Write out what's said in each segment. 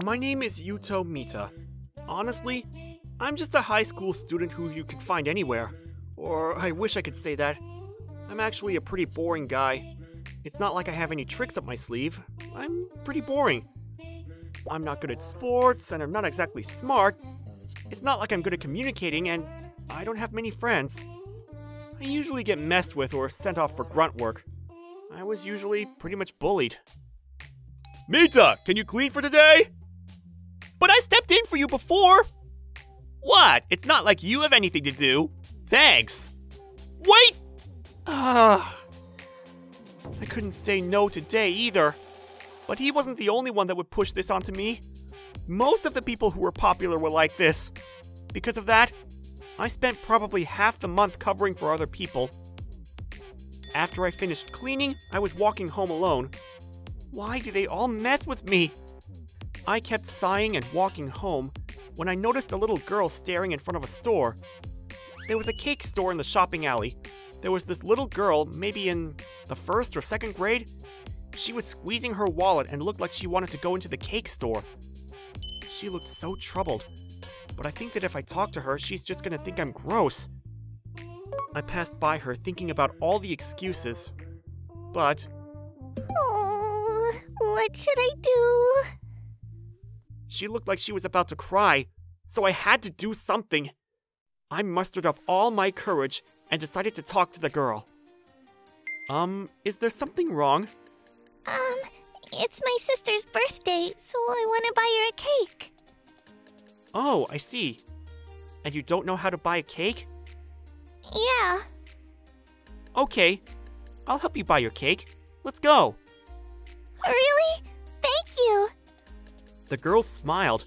My name is Yuto Mita. Honestly, I'm just a high school student who you can find anywhere. Or I wish I could say that. I'm actually a pretty boring guy. It's not like I have any tricks up my sleeve. I'm pretty boring. I'm not good at sports, and I'm not exactly smart. It's not like I'm good at communicating, and I don't have many friends. I usually get messed with or sent off for grunt work. I was usually pretty much bullied. Mita, can you clean for today? But I stepped in for you before! What? It's not like you have anything to do. Thanks. Wait! I couldn't say no today either. But he wasn't the only one that would push this onto me. Most of the people who were popular were like this. Because of that, I spent probably half the month covering for other people. After I finished cleaning, I was walking home alone. Why do they all mess with me? I kept sighing and walking home when I noticed a little girl staring in front of a store. There was a cake store in the shopping alley. There was this little girl, maybe in the first or second grade. She was squeezing her wallet and looked like she wanted to go into the cake store. She looked so troubled, but I think that if I talk to her, she's just gonna think I'm gross. I passed by her thinking about all the excuses, but... Oh, what should I do? She looked like she was about to cry, so I had to do something. I mustered up all my courage and decided to talk to the girl. Is there something wrong? It's my sister's birthday, so I want to buy her a cake. Oh, I see. And you don't know how to buy a cake? Yeah. Okay, I'll help you buy your cake. Let's go. Really? Thank you. The girl smiled.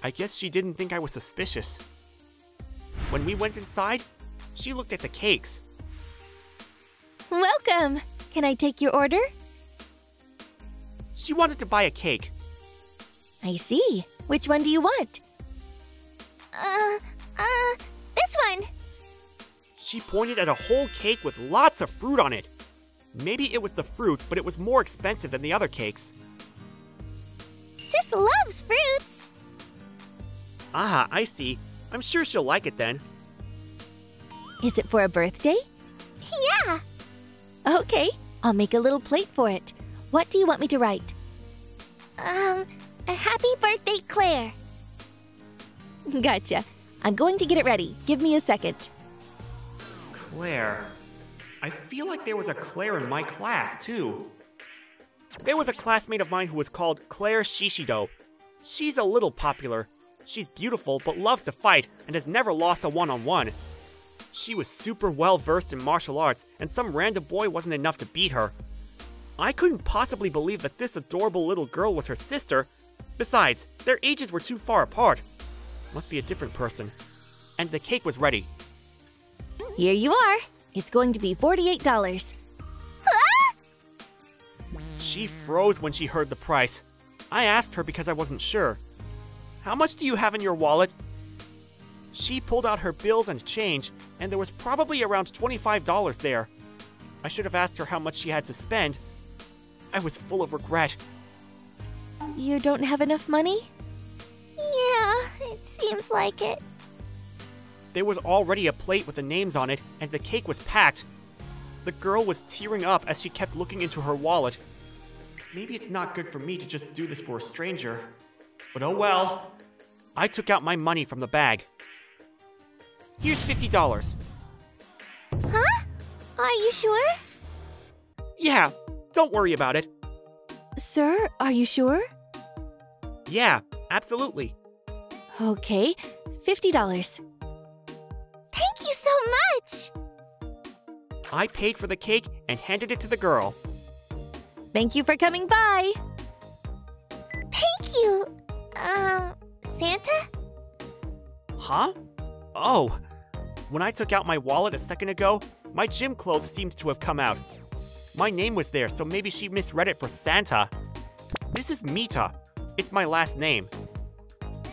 I guess she didn't think I was suspicious. When we went inside, she looked at the cakes. Welcome. Can I take your order? She wanted to buy a cake. I see. Which one do you want? This one. She pointed at a whole cake with lots of fruit on it. Maybe it was the fruit, but it was more expensive than the other cakes. Sis loves fruits. Ah, I see. I'm sure she'll like it then. Is it for a birthday? Yeah. Okay, I'll make a little plate for it. What do you want me to write? A happy birthday, Claire. Gotcha. I'm going to get it ready. Give me a second. Claire. I feel like there was a Claire in my class, too. There was a classmate of mine who was called Claire Shishido. She's a little popular. She's beautiful, but loves to fight, and has never lost a one-on-one. She was super well-versed in martial arts, and some random boy wasn't enough to beat her. I couldn't possibly believe that this adorable little girl was her sister. Besides, their ages were too far apart. Must be a different person. And the cake was ready. Here you are. It's going to be $48. She froze when she heard the price. I asked her because I wasn't sure. How much do you have in your wallet? She pulled out her bills and change, and there was probably around $25 there. I should have asked her how much she had to spend. I was full of regret. You don't have enough money? Yeah, it seems like it. There was already a plate with the names on it, and the cake was packed. The girl was tearing up as she kept looking into her wallet. Maybe it's not good for me to just do this for a stranger. But oh well. I took out my money from the bag. Here's $50. Huh? Are you sure? Yeah, don't worry about it. Sir, are you sure? Yeah, absolutely. Okay, $50. Thank you so much! I paid for the cake and handed it to the girl. Thank you for coming by. Thank you. Santa? Huh? Oh. When I took out my wallet a second ago, my gym clothes seemed to have come out. My name was there, so maybe she misread it for Santa. This is Mita. It's my last name.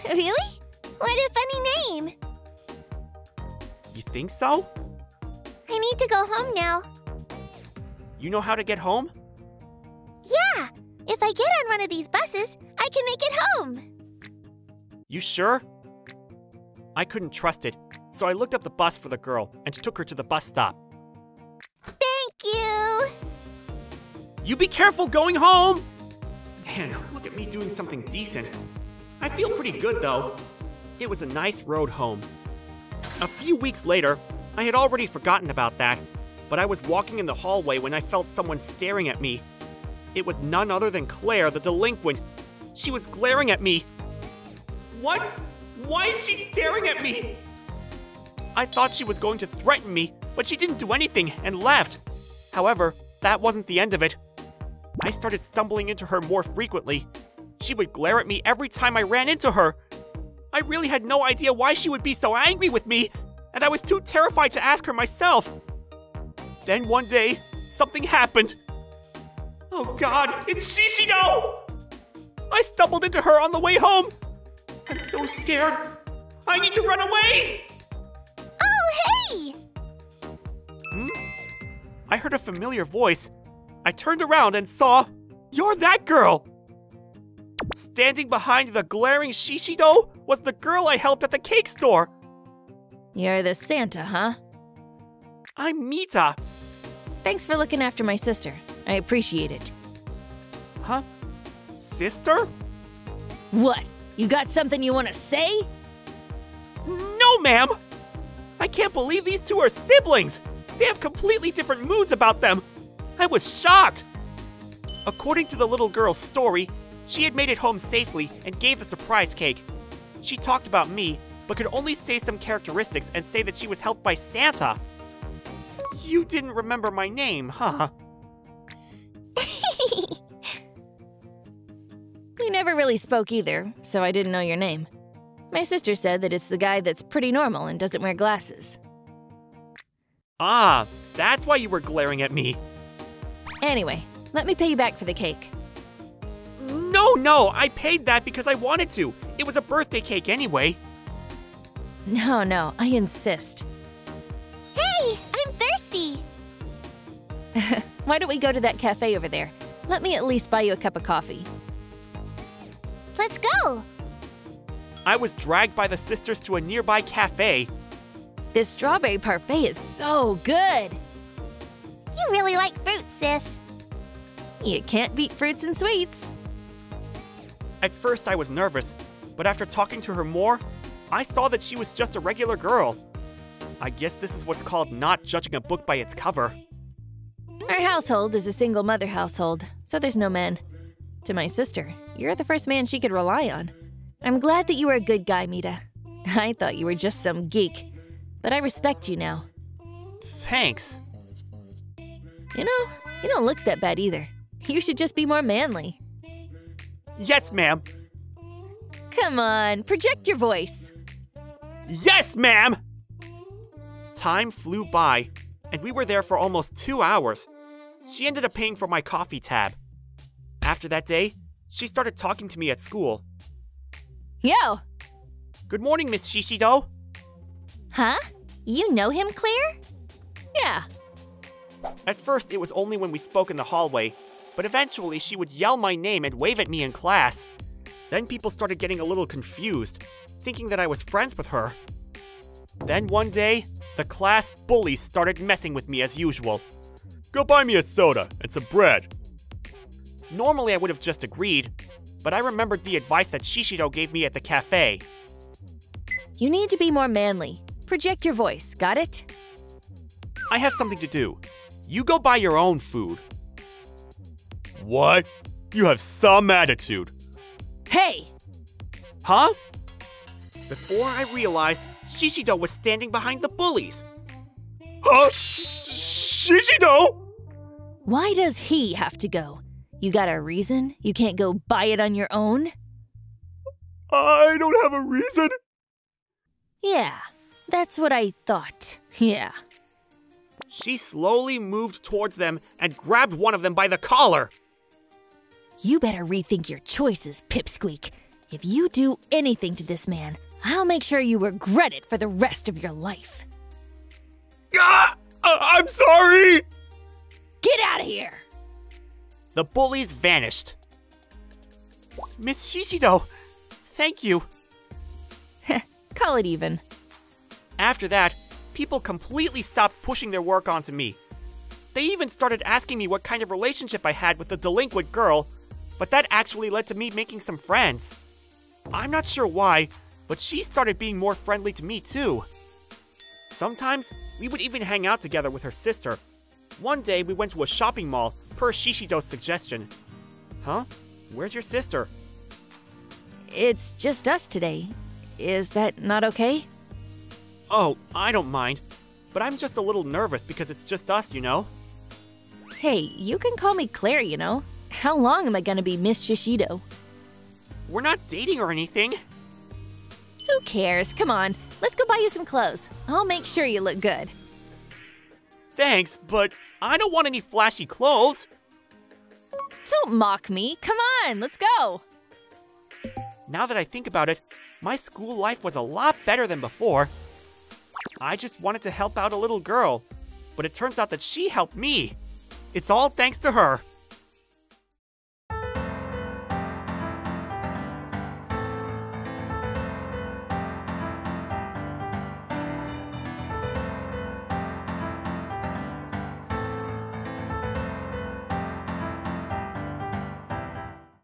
Really? What a funny name. You think so? I need to go home now. You know how to get home? Yeah! If I get on one of these buses, I can make it home. You sure? I couldn't trust it, so I looked up the bus for the girl and took her to the bus stop. Thank you! You be careful going home! Man, look at me doing something decent. I feel pretty good though. It was a nice road home. A few weeks later, I had already forgotten about that, but I was walking in the hallway when I felt someone staring at me. It was none other than Claire, the delinquent. She was glaring at me. What? Why is she staring at me? I thought she was going to threaten me, but she didn't do anything and left. However, that wasn't the end of it. I started stumbling into her more frequently. She would glare at me every time I ran into her. I really had no idea why she would be so angry with me, and I was too terrified to ask her myself. Then one day, something happened. Oh God, it's Shishido! I stumbled into her on the way home. I'm so scared. I need to run away! Oh, hey! I heard a familiar voice. I turned around and saw... You're that girl! Standing behind the glaring Shishido was the girl I helped at the cake store. You're the Santa, huh? I'm Mita. Thanks for looking after my sister. I appreciate it. Huh? Sister? What? You got something you want to say? No, ma'am! I can't believe these two are siblings! They have completely different moods about them! I was shocked! According to the little girl's story, she had made it home safely and gave the surprise cake. She talked about me, but could only say some characteristics and say that she was helped by Santa. You didn't remember my name, huh? We never really spoke either, so I didn't know your name. My sister said that it's the guy that's pretty normal and doesn't wear glasses. Ah, that's why you were glaring at me. Anyway, let me pay you back for the cake. No, I paid that because I wanted to. It was a birthday cake anyway. No, I insist. Hey, I'm thirsty! Why don't we go to that cafe over there? Let me at least buy you a cup of coffee. Let's go! I was dragged by the sisters to a nearby cafe. This strawberry parfait is so good! You really like fruit, sis. You can't beat fruits and sweets. At first I was nervous, but after talking to her more, I saw that she was just a regular girl. I guess this is what's called not judging a book by its cover. Our household is a single mother household, so there's no men. To my sister, you're the first man she could rely on. I'm glad that you were a good guy, Mita. I thought you were just some geek, but I respect you now. Thanks. You know, you don't look that bad either. You should just be more manly. Yes, ma'am. Come on, project your voice. Yes, ma'am! Time flew by, and we were there for almost 2 hours. She ended up paying for my coffee tab. After that day, she started talking to me at school. Yo! Good morning, Miss Shishido. Huh? You know him, Claire? Yeah. At first, it was only when we spoke in the hallway, but eventually she would yell my name and wave at me in class. Then people started getting a little confused, thinking that I was friends with her. Then one day, the class bullies started messing with me as usual. Go buy me a soda and some bread. Normally I would have just agreed, but I remembered the advice that Shishido gave me at the cafe. You need to be more manly. Project your voice, got it? I have something to do. You go buy your own food. What? You have some attitude. Hey! Huh? Before I realized, Shishido was standing behind the bullies. Huh? Shishido? Why does he have to go? You got a reason? You can't go buy it on your own? I don't have a reason. Yeah, that's what I thought. Yeah. She slowly moved towards them and grabbed one of them by the collar. You better rethink your choices, Pipsqueak. If you do anything to this man, I'll make sure you regret it for the rest of your life. I'm sorry! Get out of here! The bullies vanished. Miss Shishido, thank you. Call it even. After that, people completely stopped pushing their work onto me. They even started asking me what kind of relationship I had with the delinquent girl, but that actually led to me making some friends. I'm not sure why, but she started being more friendly to me too. Sometimes, we would even hang out together with her sister. One day, we went to a shopping mall, per Shishido's suggestion. Huh? Where's your sister? It's just us today. Is that not okay? Oh, I don't mind. But I'm just a little nervous because it's just us, you know? Hey, you can call me Claire, you know. How long am I gonna be Miss Shishido? We're not dating or anything. Who cares? Come on, let's go buy you some clothes. I'll make sure you look good. Thanks, but I don't want any flashy clothes. Don't mock me. Come on, let's go. Now that I think about it, my school life was a lot better than before. I just wanted to help out a little girl, but it turns out that she helped me. It's all thanks to her.